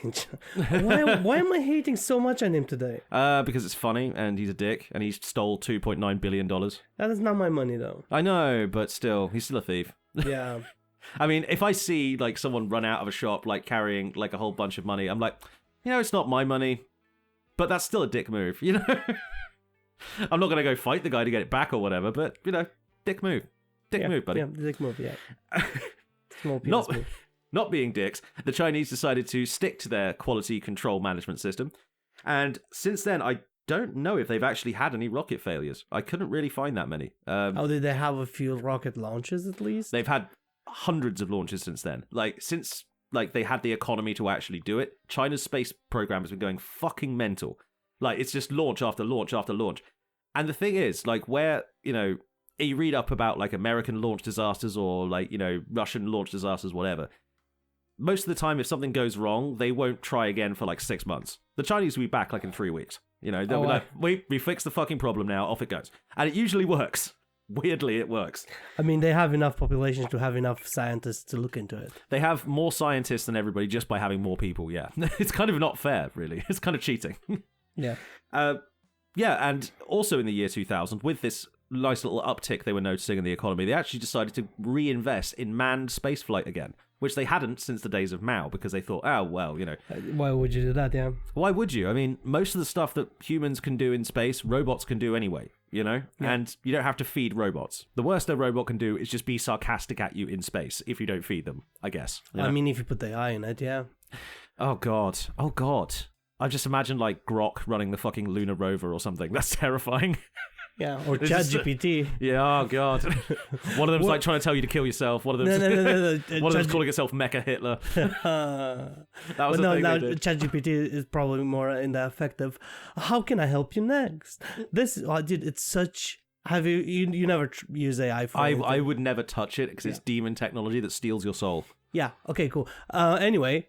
why am I hating so much on him today? Because it's funny and he's a dick and he stole $2.9 billion. That is not my money, though. I know, but still, he's still a thief. Yeah. I mean, if I see like someone run out of a shop like carrying like a whole bunch of money, I'm like, it's not my money, but that's still a dick move, I'm not gonna go fight the guy to get it back or whatever, but dick move, move, buddy. Yeah, dick move. Yeah. Small penis move. Not being dicks, the Chinese decided to stick to their quality control management system, and since then, I don't know if they've actually had any rocket failures. I couldn't really find that many. Did they have a few rocket launches at least? They've had hundreds of launches since then. Since they had the economy to actually do it, China's space program has been going fucking mental. It's just launch after launch after launch. And the thing is, where, you read up about American launch disasters or Russian launch disasters, whatever. Most of the time, if something goes wrong, they won't try again for 6 months. The Chinese will be back in 3 weeks. They'll be like, we fixed the fucking problem now, off it goes. And it usually works. Weirdly, it works. I mean, they have enough population to have enough scientists to look into it. They have more scientists than everybody just by having more people, yeah. It's kind of not fair, really. It's kind of cheating. Yeah. And also in the year 2000, with this nice little uptick they were noticing in the economy, they actually decided to reinvest in manned spaceflight again, which they hadn't since the days of Mao, because they thought, why would you do that, yeah? Why would you? I mean, most of the stuff that humans can do in space, robots can do anyway, Yeah. And you don't have to feed robots. The worst a robot can do is just be sarcastic at you in space if you don't feed them, I guess. I mean, if you put the eye in it, yeah. Oh, God. I just imagine, Grok running the fucking lunar rover or something. That's terrifying. Yeah, or ChatGPT. Yeah, oh god. One of them's trying to tell you to kill yourself. One of them's one of them's calling itself Mecha Hitler. That was the thing. Now ChatGPT is probably more in the effect of, how can I help you next? It's such. Have you never use AI for anything? I would never touch it because it's demon technology that steals your soul. Yeah. Okay. Cool. Anyway,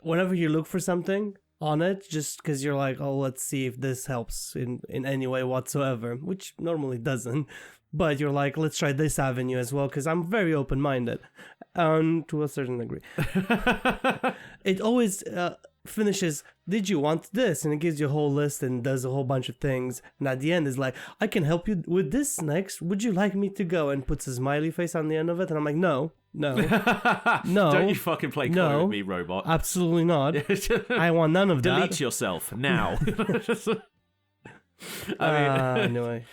whenever you look for something on it, just because you're like, let's see if this helps in any way whatsoever, which normally doesn't, but you're like, let's try this avenue as well, because I'm very open-minded, to a certain degree. It always finishes, did you want this? And it gives you a whole list and does a whole bunch of things, and at the end is like, I can help you with this next, would you like me to go? And puts a smiley face on the end of it, and I'm like, no. No. Don't you fucking play code with me, robot. Absolutely not. I want none of that. Delete yourself now. Anyway.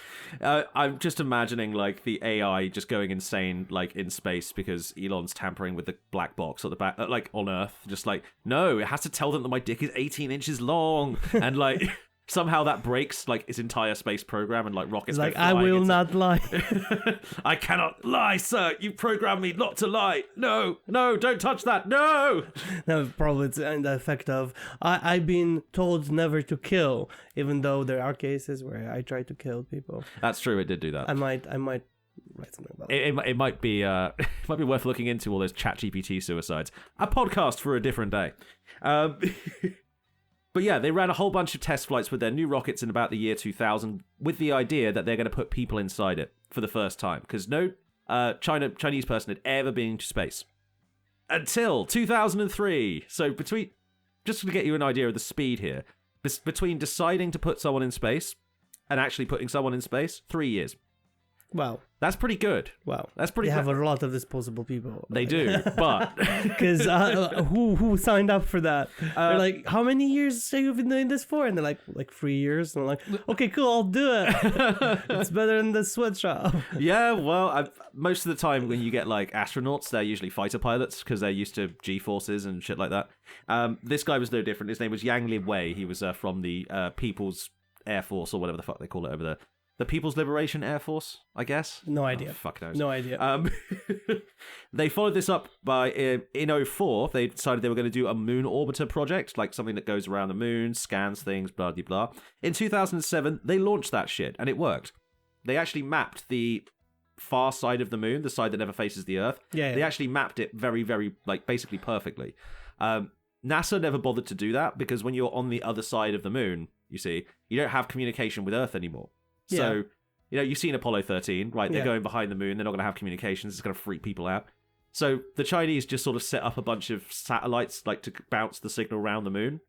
I'm just imagining the AI just going insane in space because Elon's tampering with the black box at the back, on Earth. Just no, it has to tell them that my dick is 18 inches long, and somehow that breaks its entire space program, and rockets. It's I will not lie. I cannot lie, sir. You programmed me not to lie. No, don't touch that. No. No, probably it's in the effect of I've been told never to kill, even though there are cases where I try to kill people. That's true. It did do that. I might write something about it. It might be it might be worth looking into all those ChatGPT suicides. A podcast for a different day. But yeah, they ran a whole bunch of test flights with their new rockets in about the year 2000 with the idea that they're going to put people inside it for the first time, because no Chinese person had ever been to space until 2003. So just to get you an idea of the speed here, between deciding to put someone in space and actually putting someone in space, 3 years. Wow. That's pretty good. Wow. That's pretty They have a lot of disposable people. They do, but... Because who signed up for that? They're like, how many years have you been doing this for? And they're like 3 years. And I'm like, okay, cool, I'll do it. It's better than the sweatshop. Yeah, well, most of the time when you get astronauts, they're usually fighter pilots because they're used to G-forces and shit like that. This guy was no different. His name was Yang Li Wei. He was from the People's Air Force, or whatever the fuck they call it over there. The People's Liberation Air Force, I guess? No idea. Oh, fuck knows. No idea. They followed this up by, in 2004, they decided they were going to do a moon orbiter project, something that goes around the moon, scans things, blah, blah, blah. In 2007, they launched that shit, and it worked. They actually mapped the far side of the moon, the side that never faces the Earth. Yeah. They actually mapped it very, very, basically perfectly. NASA never bothered to do that, because when you're on the other side of the moon, you see, you don't have communication with Earth anymore. So, you've seen Apollo 13, right? They're going behind the moon. They're not going to have communications. It's going to freak people out. So the Chinese just sort of set up a bunch of satellites like to bounce the signal around the moon.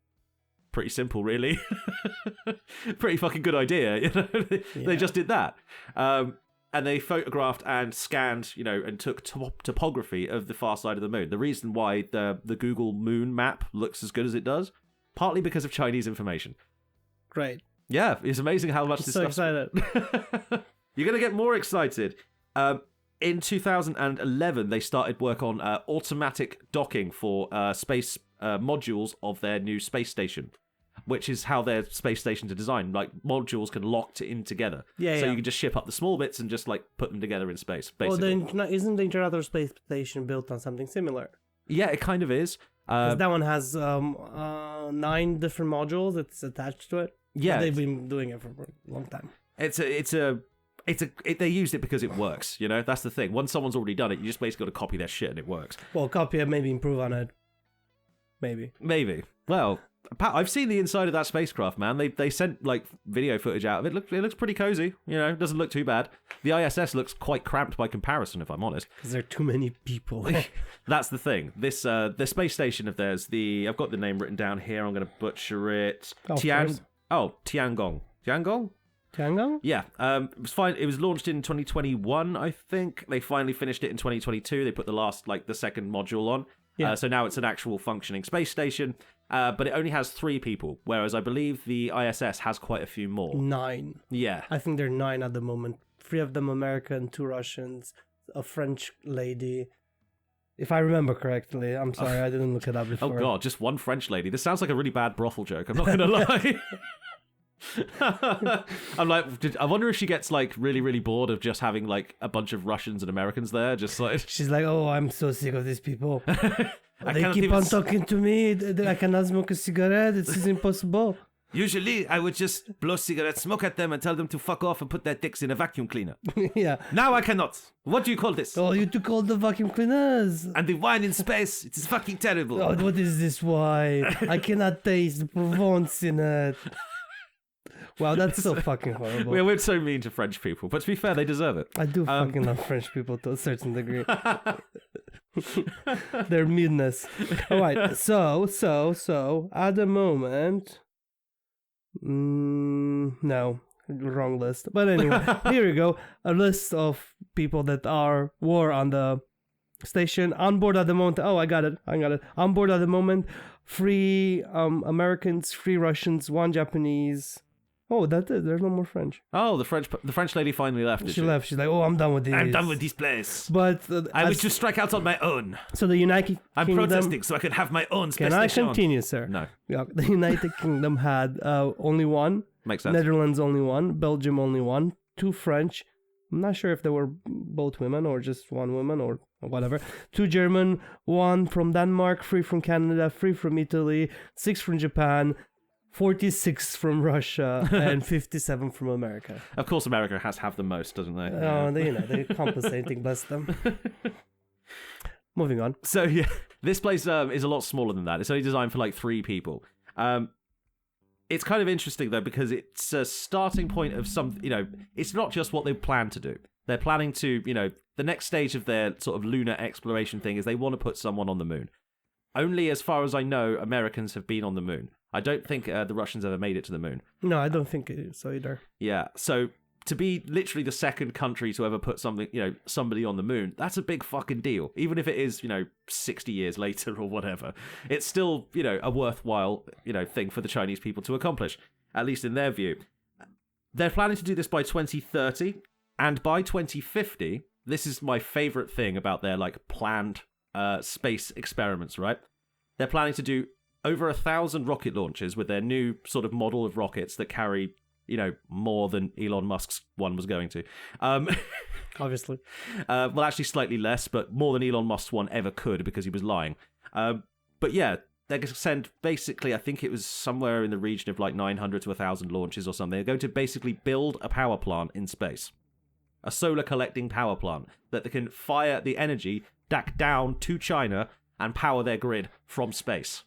Pretty simple, really. Pretty fucking good idea. You know, they just did that, and they photographed and scanned, you know, and took topography of the far side of the moon. The reason why the Google Moon map looks as good as it does, partly because of Chinese information. Great. Yeah, it's amazing how much this stuff's... so excited. You're gonna get more excited. In 2011, they started work on automatic docking for space modules of their new space station, which is how their space stations are designed. Like, modules can lock in together. Yeah, so you can just ship up the small bits and just, like, put them together in space, basically. Well, isn't the International Space Station built on something similar? Yeah, it kind of is. 'Cause that one has 9 different modules that's attached to it. Yeah. They've been doing it for a long time. They used it because it works, you know? That's the thing. Once someone's already done it, you just basically got to copy their shit and it works. Well, copy it, maybe improve on it. Maybe. Well, I've seen the inside of that spacecraft, man. They sent, like, video footage out of it. It looks pretty cozy, you know? It doesn't look too bad. The ISS looks quite cramped by comparison, if I'm honest. Because there are too many people. That's the thing. This the space station of theirs, I've got the name written down here. I'm going to butcher it. Tiangong. Tiangong? Tiangong? Yeah, it was fine. It was launched in 2021, I think. They finally finished it in 2022. They put the second module on. Yeah. So now it's an actual functioning space station, but it only has 3 people, whereas I believe the ISS has quite a few more. 9. Yeah. I think there are 9 at the moment. 3 of them American, 2 Russians, a French lady. If I remember correctly. I'm sorry, I didn't look it up before. Oh god, just one French lady. This sounds like a really bad brothel joke, I'm not going to lie. I'm like, I wonder if she gets like really, really bored of just having like a bunch of Russians and Americans there. Just like she's like, oh, I'm so sick of these people. They keep on talking to me. I cannot smoke a cigarette. This is impossible. Usually, I would just blow cigarette smoke at them and tell them to fuck off and put their dicks in a vacuum cleaner. Yeah. Now I cannot. What do you call this? Oh, you took all the vacuum cleaners. And the wine in space. It is fucking terrible. Oh, what is this wine? I cannot taste the Provence in it. Wow, that's so fucking horrible. We're so mean to French people, but to be fair, they deserve it. I do fucking love French people to a certain degree. Their meanness. All right, so at the moment, no, wrong list. But anyway, here we go. A list of people that were on the station on board at the moment. Oh, I got it. On board at the moment, 3 Americans, 3 Russians, 1 Japanese. Oh, that's it. There's no more French. Oh, the French lady finally left. She left. She's like, oh, I'm done with this. I'm done with this place. But I wish to strike out on my own. So the United Kingdom... I'm protesting so I can have my own space station. Can I continue, sir? No. Yeah, the United Kingdom had only 1. Makes sense. Netherlands only 1. Belgium only 1. 2 French. I'm not sure if they were both women or just 1 woman or whatever. 2 German, 1 from Denmark, 3 from Canada, 3 from Italy, 6 from Japan, 46 from Russia, and 57 from America. Of course, America has to have the most, doesn't they? Oh, they're compensating, bless them. Moving on. So, yeah, this place is a lot smaller than that. It's only designed for like 3 people. It's kind of interesting, though, because it's a starting point of some, it's not just what they plan to do. They're planning to, the next stage of their sort of lunar exploration thing is they want to put someone on the moon. Only, as far as I know, Americans have been on the moon. I don't think the Russians ever made it to the moon. No, I don't think so either. Yeah, so to be literally the second country to ever put somebody on the moon, that's a big fucking deal. Even if it is, 60 years later or whatever. It's still, a worthwhile, thing for the Chinese people to accomplish, at least in their view. They're planning to do this by 2030, and by 2050, this is my favorite thing about their, planned space experiments, right? They're planning to do over 1,000 rocket launches with their new sort of model of rockets that carry, more than Elon Musk's one was going to. Obviously. Well, actually slightly less, but more than Elon Musk's one ever could because he was lying. But yeah, they're going to send basically, I think it was somewhere in the region of 900 to 1,000 launches or something. They're going to basically build a power plant in space. A solar collecting power plant that they can fire the energy back down to China and power their grid from space.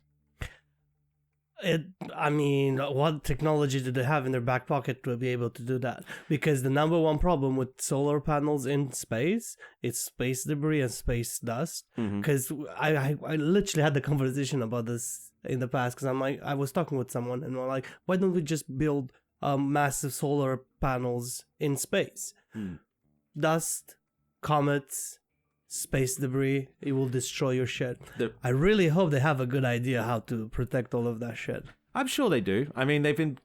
I mean, what technology do they have in their back pocket to be able to do that? Because the number one problem with solar panels in space is space debris and space dust. Because I literally had the conversation about this in the past. Because I was talking with someone and we're like, why don't we just build massive solar panels in space? Dust, comets, space debris, it will destroy your shit. I really hope they have a good idea how to protect all of that shit. I'm sure they do. I mean, they've been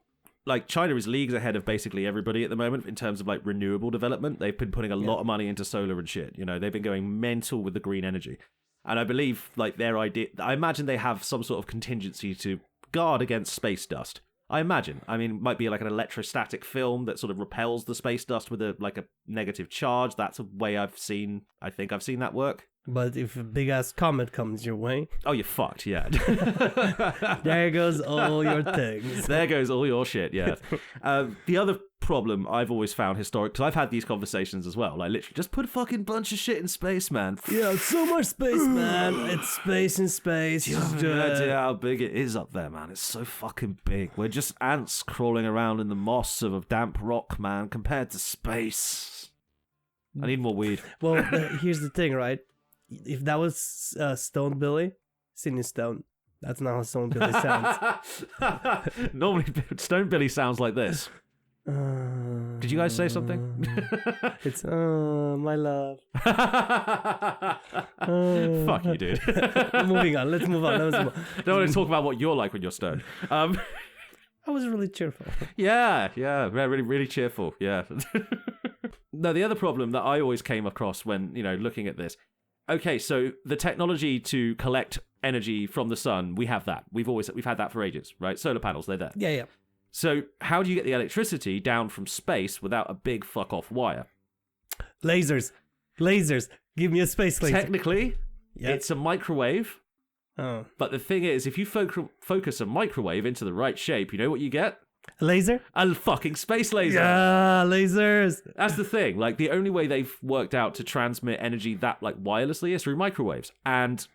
like, China is leagues ahead of basically everybody at the moment in terms of like renewable development. They've been putting a lot of money into solar and shit. You know, they've been going mental with the green energy. And I believe like their idea, I imagine they have some sort of contingency to guard against space dust. I imagine. I mean, it might be like an electrostatic film that sort of repels the space dust with a negative charge. That's a way I think I've seen that work. But if a big ass comet comes your way, oh, you're fucked. Yeah. There goes all your things. There goes all your shit. Yeah. The other problem I've always found historic, because I've had these conversations as well. Like, literally, just put a fucking bunch of shit in space, man. Yeah, it's so much space, man. It's space in space. You have no idea how big it is up there, man. It's so fucking big. We're just ants crawling around in the moss of a damp rock, man, compared to space. I need more weed. Well, here's the thing, right? If that was Stone Billy, Sydney Stone, that's not how Stone Billy sounds. Normally, Stone Billy sounds like this. Did you guys say something? It's my love. Fuck you, dude. Moving on. Let's move on. Don't want to talk about what you're like when you're stoned. I was really cheerful. Yeah, really, really cheerful. Yeah. No, the other problem that I always came across when looking at this. Okay, so the technology to collect energy from the sun, we have that. We've had that for ages, right? Solar panels, they're there. Yeah. So how do you get the electricity down from space without a big fuck off wire? Lasers. Give me a space laser. Technically, it's a microwave. Oh. But the thing is, if you focus a microwave into the right shape, you know what you get? A laser? A fucking space laser. Yeah, lasers. That's the thing. Like, the only way they've worked out to transmit energy that, like, wirelessly is through microwaves. And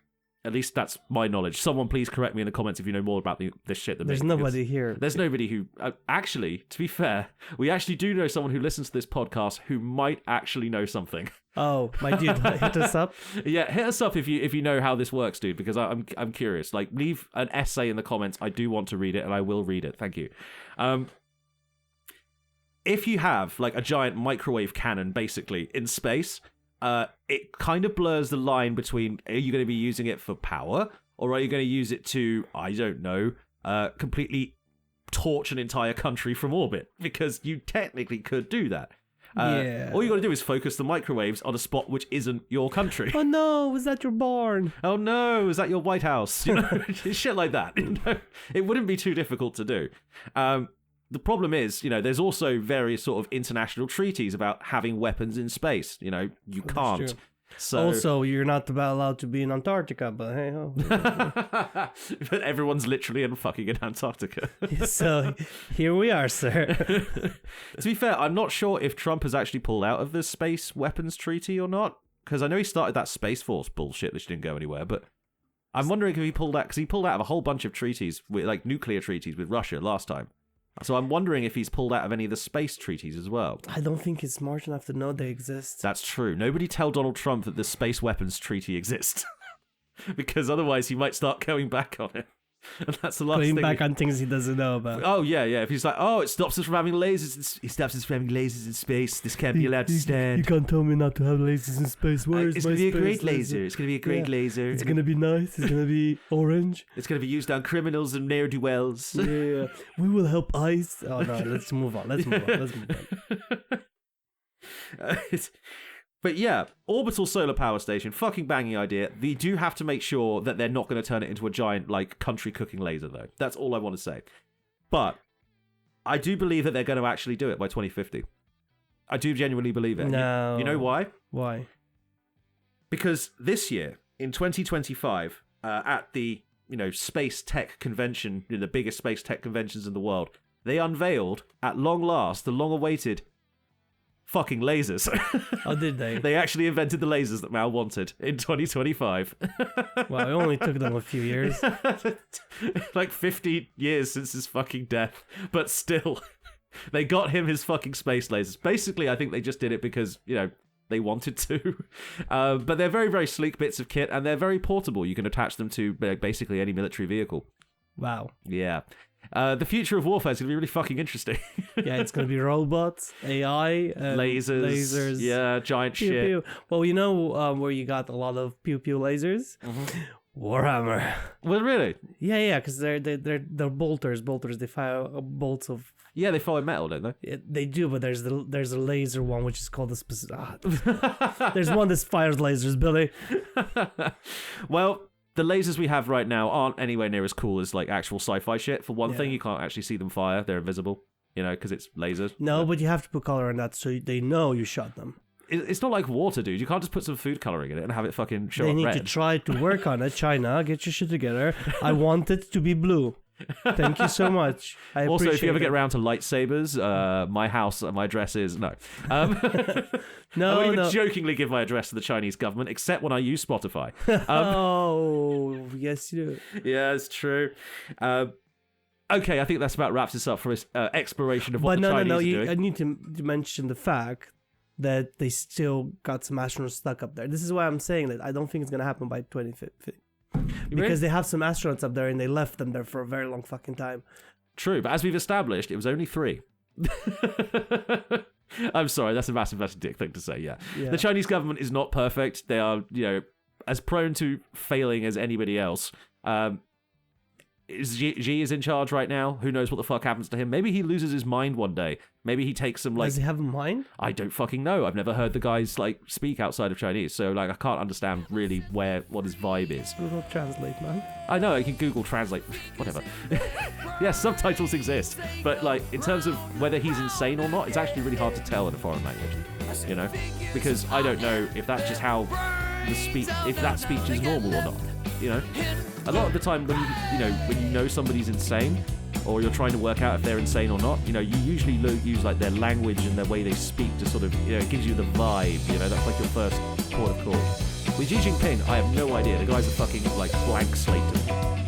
at least that's my knowledge. Someone please correct me in the comments if you know more about this shit than me. There's nobody here. There's nobody who... actually, to be fair, we actually do know someone who listens to this podcast who might actually know something. Oh, my dude, hit us up. Yeah, hit us up if you know how this works, dude, because I'm curious. Like, leave an essay in the comments. I do want to read it, and I will read it. Thank you. If you have like a giant microwave cannon, basically in space, it kind of blurs the line between: are you going to be using it for power, or are you going to use it to, I don't know, completely torch an entire country from orbit? Because you technically could do that. All you got to do is focus the microwaves on a spot which isn't your country. Oh no, was that your barn? Oh no, is that your White House? Shit like that. It wouldn't be too difficult to do. The problem is, there's also various sort of international treaties about having weapons in space. You can't. So also, you're not allowed to be in Antarctica, but hey, but everyone's literally fucking in Antarctica. So here we are, sir. To be fair, I'm not sure if Trump has actually pulled out of the space weapons treaty or not, because I know he started that Space Force bullshit which didn't go anywhere, but I'm wondering if he pulled out, because he pulled out of a whole bunch of treaties, with like nuclear treaties with Russia last time. So I'm wondering if he's pulled out of any of the space treaties as well. I don't think he's smart enough to know they exist. That's true. Nobody tell Donald Trump that the space weapons treaty exists. Because otherwise he might start going back on it. And that's the last thing. Going back on things he doesn't know about. Oh, yeah. If he's like, it stops us from having lasers. It stops us from having lasers in space. This can't be allowed to stand. You can't tell me not to have lasers in space. Where is it's my going to be a space great laser. It's going to be a great laser. It's going to be nice. It's going to be orange. It's going to be used on criminals and ne'er-do-wells. Yeah. We will help ICE. Oh, no. Let's move on. But yeah, orbital solar power station, fucking banging idea. They do have to make sure that they're not going to turn it into a giant, like, country cooking laser, though. That's all I want to say. But I do believe that they're going to actually do it by 2050. I do genuinely believe it. No. You know why? Why? Because this year, in 2025, at the, space tech convention, the biggest space tech conventions in the world, they unveiled, at long last, the long-awaited fucking lasers. Oh, did they? They actually invented the lasers that Mao wanted in 2025. Well, it only took them a few years. Like 50 years since his fucking death, but still, they got him his fucking space lasers. Basically, I think they just did it because, they wanted to. But they're very, very sleek bits of kit, and they're very portable. You can attach them to basically any military vehicle. Wow. Yeah. The future of warfare is going to be really fucking interesting. Yeah, it's going to be robots, AI, lasers. Yeah, giant pew, shit. pew. Well, where you got a lot of pew pew lasers? Mm-hmm. Warhammer. Well, really? Yeah, because they're bolters. Bolters, they fire bolts of... Yeah, they follow metal, don't they? They do, but there's a laser one, which is called the specific... there's one that fires lasers, Billy. Well... The lasers we have right now aren't anywhere near as cool as like actual sci-fi shit. For one thing, you can't actually see them fire; they're invisible, because it's lasers. No, but you have to put color in that so they know you shot them. It's not like water, dude. You can't just put some food coloring in it and have it fucking show up red. They need to try to work on it. China, get your shit together. I want it to be blue. Thank you so much. Also, if you ever get around to lightsabers, my house, my address is no. No, I would even jokingly give my address to the Chinese government, except when I use Spotify. Oh, yes, you do. Yeah, it's true. Okay, I think that's about wraps this up for this exploration of what the Chinese are doing. I need to mention the fact that they still got some astronauts stuck up there. This is why I'm saying that I don't think it's going to happen by 2050. Because they have some astronauts up there and they left them there for a very long fucking time. True, but as we've established, it was only 3. I'm sorry, that's a massive dick thing to say, yeah. The Chinese government is not perfect. They are, as prone to failing as anybody else. Xi is in charge right now. Who knows what the fuck happens to him? Maybe he loses his mind one day. Maybe he takes some Does he have a mind? I don't fucking know. I've never heard the guys speak outside of Chinese, so I can't understand really what his vibe is. Google Translate, man. I know, I can Google Translate, whatever. Yeah, subtitles exist, but in terms of whether he's insane or not, it's actually really hard to tell in a foreign language, because I don't know if that's just how if that speech is normal or not. A lot of the time when when you know somebody's insane, or you're trying to work out if they're insane or not, you usually use their language and their way they speak to sort of, it gives you the vibe, that's like your first port of call. With Xi Jinping, I have no idea. The guy's a fucking blank slate to me.